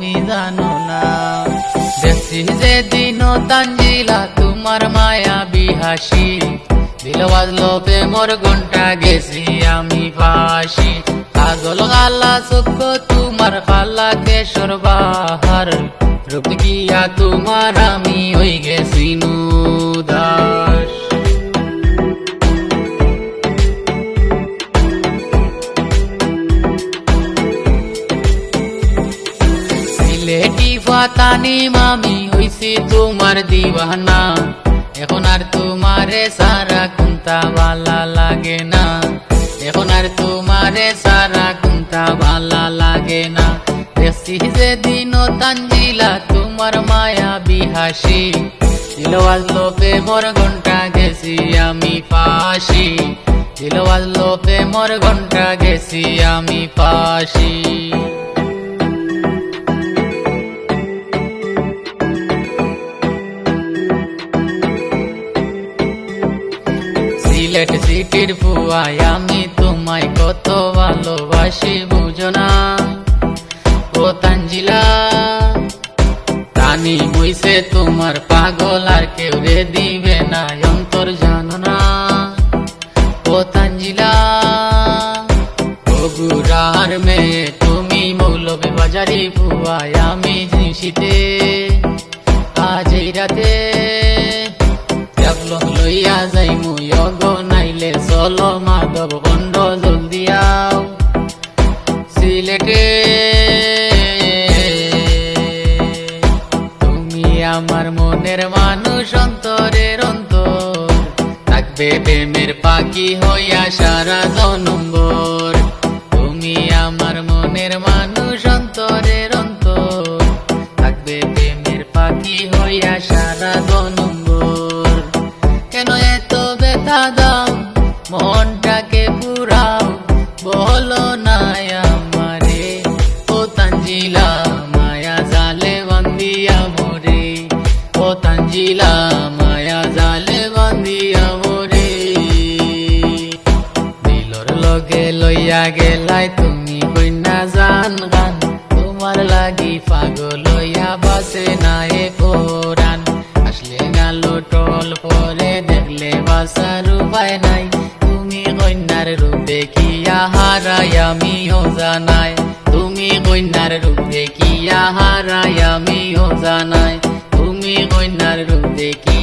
তুমি জানো না। দেখছি যে দিন তানজিলা তোমার মায়া বিহাসি, দিল বাজলো প্রেমর ঘন্টা গেছি আমি ফাঁসি। কাজল গালা চোখ তোমার খালা কেশর বাহার, রূপ দেখিয়া তোমার আমি হই গেছি উদাস। সিলেটি ফাতানি মামি হইছি তোমার দিওয়ানা, এখন আর তোমারে সারা কুন্তা ভালা লাগে না, এখন আর তোমারে সারা কুন্তা ভালা লাগে না। দেখছি যে দিন তানজিলা তোমার মায়া বিহাসি, দিল বাজলো প্রেমর ঘন্টা গেছি আমি ফাঁসি, দিল বাজলো প্রেমর ঘন্টা গেছি আমি ফাঁসি। সিলেট সিটির ফুয়ায় আমি তোমায় কত ভালোবাসি বুঝো না ও তানজিলা। রানী হইছে তোমার পাগল আর কেউ রে দিবে না অন্তর জানো না ও তানজিলা। বগুড়ার মেয়ে তুমি মৌলভী বাজারি ফুয়ায় আমি জিনিসিতে, আজ এই রাতে লইয়া যাই মুই অগো নাইলে চলো মাধব বন্ধ জলদি আও সিলেটে। তুমি আমার মনের মানুষ অন্তরের অন্তর, থাকবে প্রেমের পাখি হইয়া সারা জনম্বর। তুমি আমার মনের মানুষ অন্তরের অন্তর, থাকবে প্রেমের পাখি হইয়া সারা জনম্বর। কেন এত ব্যথা দাও মনটাকে পুরাও, বলো না আমারে ও তানজিলা মায়া জালে বান্ধিয়া মোরে, ও তানজিলা মায়া জালে বান্ধিয়া মোরে। দিলর লগে লইয়া গেলাই তুমি কইনা জান গান, তোমার লাগি পাগল হইয়া বাসে না এ কোরআন। আসলে গেল টল পরে দেখলে বাসার উপায় নাই, তুমি কন্যার রূপ দেখিয়া হারাই আমিও জানাই, তুমি কন্যার রূপ দেখিয়া হারাই আমিও জানাই, তুমি কন্যার রূপ দেখি